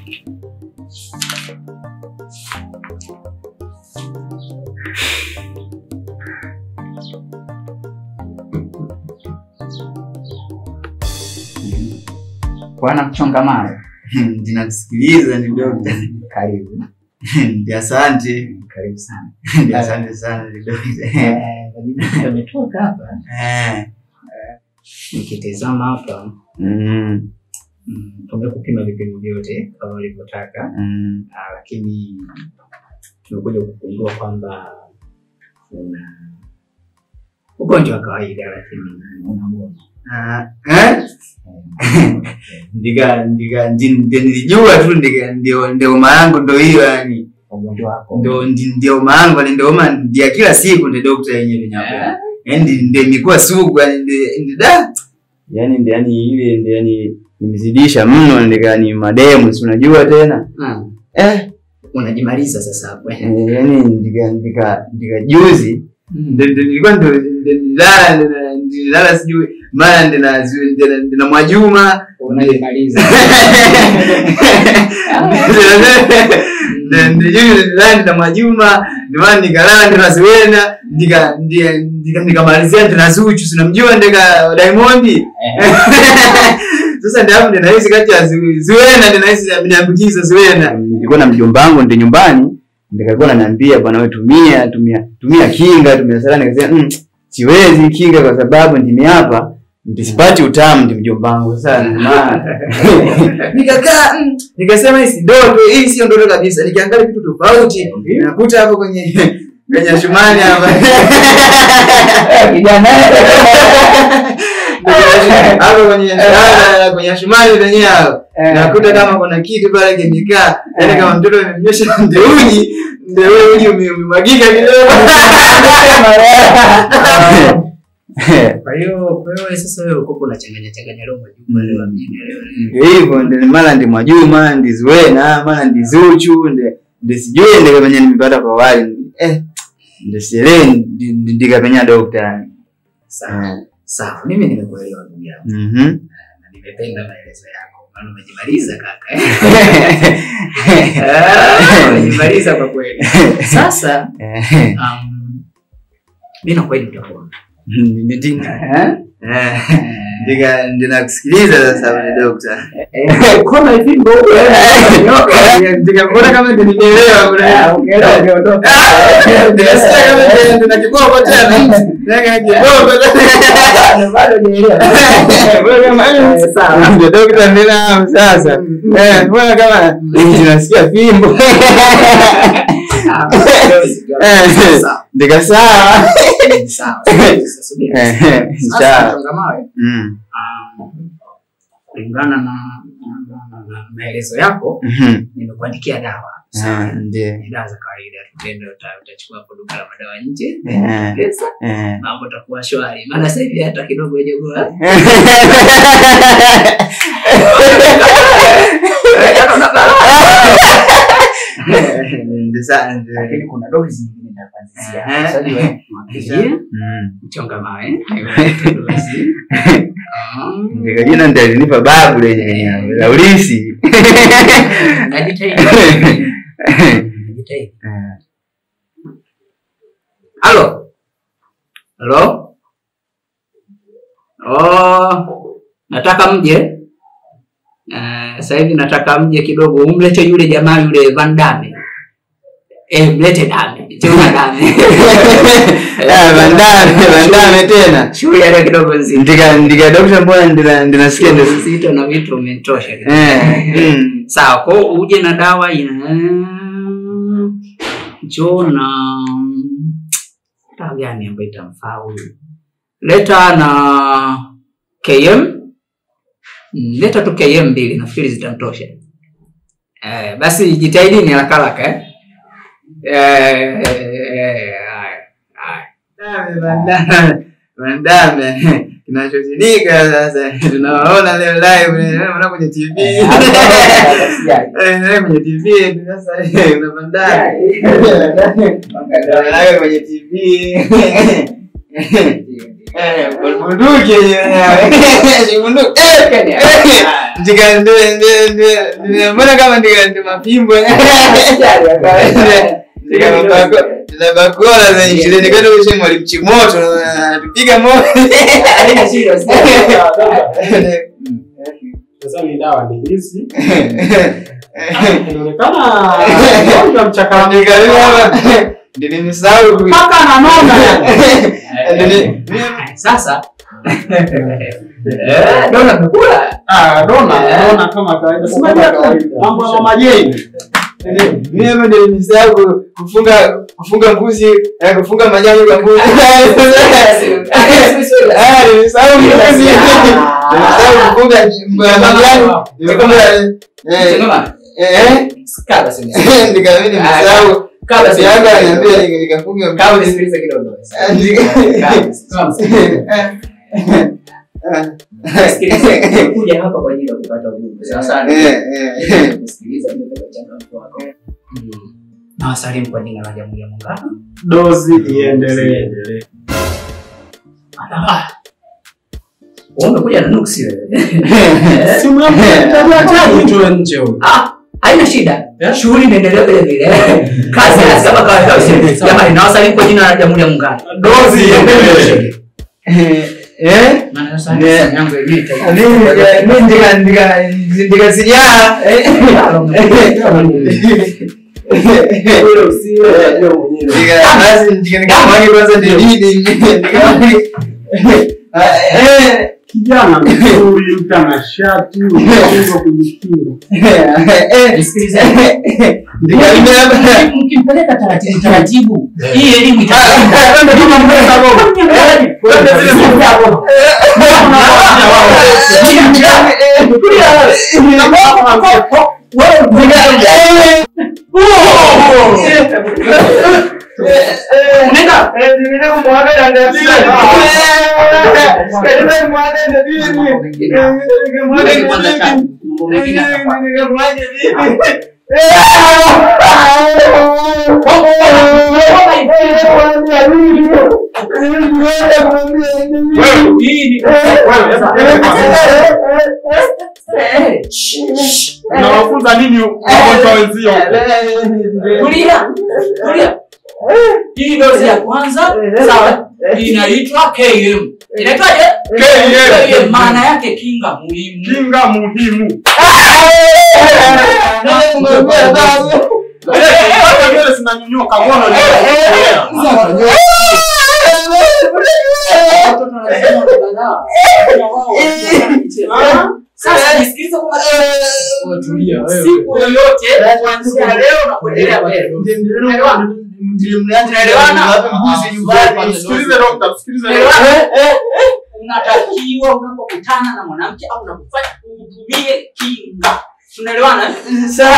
Bwana Mchonga Mawe. Ninakusikiliza ni dokta. Karibu. Ndio asante. Karibu sana. Ndio asante sana ni dokta. Nimetoka hapa. Nikitazama hapa. Tumekupima vipimo vyote kama ulivyotaka. Lakini tumekuja kugundua kwamba una ugonjwa wa kawaida lakini unaona. Nilijua tu ndio maangu ndio hiyo yani. Ugonjwa wako. Ndio maangu ndio ndio kila siku ndio daktari yenyewe nyapa. Yaani ndio imekuwa sugu yani da. Yani ile nimezidisha mno ndikani mademu si unajua tena. Unajimaliza sasa hapo. Yani ndika juzi nilikuwa nilala sijui mara ndina Mwajuma unajimaliza. Ndio Mwajuma ndio nikalala ndio Zuena nikamalizia ndio Zuchu sinamjua ndika Diamond. Sasa ndio hapo ndio nahisi kati ya Zuena ndio nahisi ameniambukiza Zuena. Nilikuwa na mjomba wangu ndio nyumbani nikakuwa ananiambia bwana wewe tumia kinga tumia salani nikasema siwezi kinga kwa sababu ndimi hapa nisipati utamu ndi mjomba wangu sana. Nikakaa nikasema hii si ndoto, hii sio ndoto kabisa. Nikiangalia vitu tofauti nakuta hapo kwenye shumani hapa. Kijana hapo kwenye shumani penyewe hapo. Nakuta kama kuna kitu pale kimekaa, yani kama mtoto amemnyosha ndio umemwagika kidogo. Kwa hiyo sasa wewe uko unachanganya leo Mwajuma leo mjini leo. Hivyo ndio mara ndi Mwajuma, ndi Zuena, mara ndi Zuchu, ndi sijui ndio kwenye nimepata kwa wali. Ndio sherehe ndikapenya daktari. Sawa, mimi nimekuelewa ndugu yangu. Na nimependa maelezo yako. Maana umejimaliza kaka. Umejimaliza kwa kweli. Sasa mimi na kweli nitakuwa ndio nakusikiliza sasa bwana daktari. Kama hivi ndio ndio mbona kama nimeelewa bwana. Ondoka. Ndio sasa kama ndio nakiboko tena. Bado nielewa. Sawa. Ndio daktari nina sasa. Mbona kama ninasikia fimbo. Ndika sawa. Sawa. Sawa. Kulingana na maelezo yako nimekuandikia dawa. Ndio. Dawa za kawaida tutenda utachukua hapo duka la madawa nje. Pesa. Mambo takuwa shwari. Maana sasa hivi hata kidogo hajagoa. Lakini kuna dozi nyingine nitakuanzia. Sasa wewe Mchonga Mawe. Ndio jina ndio alinipa babu lenyewe la ulisi. Najitahidi. Halo. Nataka mje. Sasa hivi nataka mje kidogo umlete yule jamaa yule Van Damme. Mlete Damme. Choma Damme. Van Damme tena. Shughuli yake kidogo nzito. Ndika daktari mbona ndinasikia ndio nzito na vitu umetosha. Sawa, kwa uje na dawa ina Jona dawa gani ambayo itamfaa huyu? Leta na KM. Leta tu KM 2 nafikiri zitamtosha. Basi jitahidi ni haraka. Van Damme kinachozidika sasa tunaona leo live unaona kwenye TV. Kwenye TV sasa una Van Damme. Kwenye TV. bunduki bunduki ndio mbona kama ndio mapimbo na bakora za injili nikana ushe mwalimu Chimoto tupiga moto haina shida sasa ni dawa ni hizi inaonekana ndio mchakato ndio nimesahau paka ananona sasa dona kula dona kama kawaida sema mambo ya mama Jane mimi ndio nimesahau kufunga mbuzi kufunga majani kwa mbuzi nimesahau mbuzi nimesahau kufunga majani skaba sema nikamini nimesahau kabla sianga niambia nikafunga kabla nisikilize kidogo sikiliza kuja hapa kwa ajili ya kupata ujumbe sasa sikiliza ndio changamoto wako na wasalimu kwa jina la Jamhuri ya Muungano dozi iendelee umekuja na nuksi wewe simu yako ndio tu nje huko haina shida shughuli inaendelea vile vile kazi kama kawaida jamani na wasalimu kwa jina la Jamhuri ya Muungano dozi iendelee maana sasa yangu hivi ndika sijaa wewe usiwe ndio mwenyewe basi nikamwagi kwanza ndio kijana mzuri mtanashati unaweza kujikinga nisikilize mkimpeleka taratibu hii elimu nenda muhaga ndio unawafunza nini wagonjwa wenzio kulia hii dozi ya kwanza sawa inaitwa KM inaitwaje KM maana yake kinga muhimu ndio sinanyonyoka gono sasa nisikilize kwa tulia wewe siku yoyote kuanzia leo na kuendelea mbele unatakiwa unapokutana na mwanamke au unapofanya utumie kinga tunaelewana sawa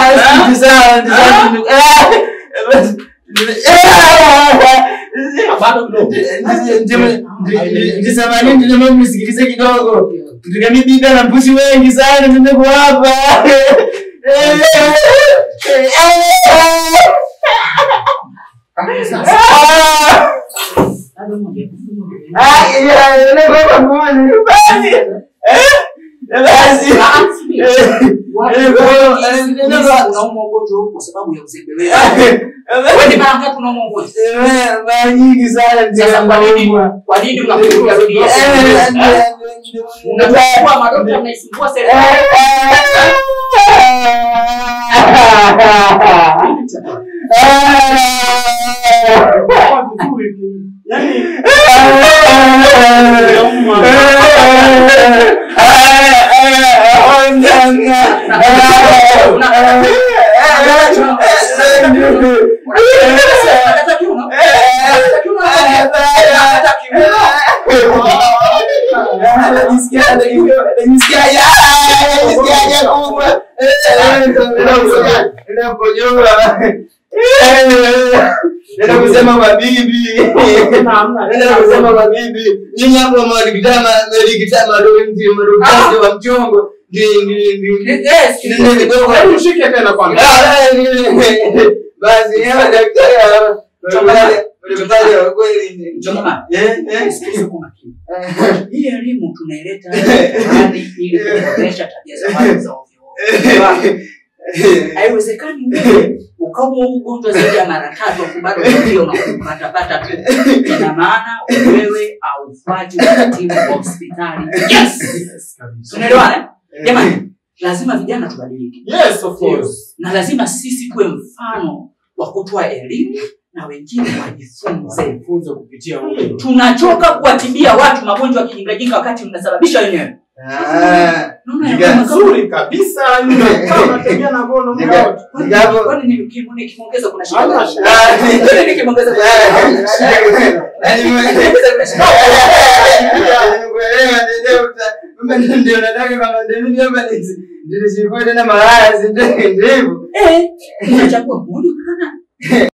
bado kidogo ndio msikilize kidogo tukamibinda na mbuzi wengi sana nimeko hapa kwa sababu ya uzembelea wewe mara ngapi unaumwa ugonjwa mara nyingi sana sasa kwa nini unakuja rudia unakuwa madokta mnaisumbua serikali nenda kusema mabibi nyinyi hapo mwalikitama ndio wa mchongo ndio kidogo ushike tena kwanza basi daktari Ulikubali wa kweli Njoma. Sikiza kwa makini. Hii elimu tunaileta ndani ili kuboresha tabia za watu za ovyo. Haiwezekani wewe ukawa mgonjwa zaidi ya mara 3 bado ndio unapata tu. Ina maana wewe haufuati utaratibu wa hospitali. Yes. Unaelewana? Jamani, lazima vijana tubadilike. Yes, of course. Na lazima sisi tuwe mfano wa kutoa elimu na wengine wajifunze kupitia wewe. Tunachoka kuwatibia watu magonjwa ya kijingajinga wakati mnasababisha wenyewe. Nzuri kabisa, kama tembea na bono mmoja. Kwani nikimongeza kuna shida? Kwani nikimongeza ndio nataka kama ndio hapa ndio sikuwa tena malaya ndio hivyo. Unachagua mmoja kana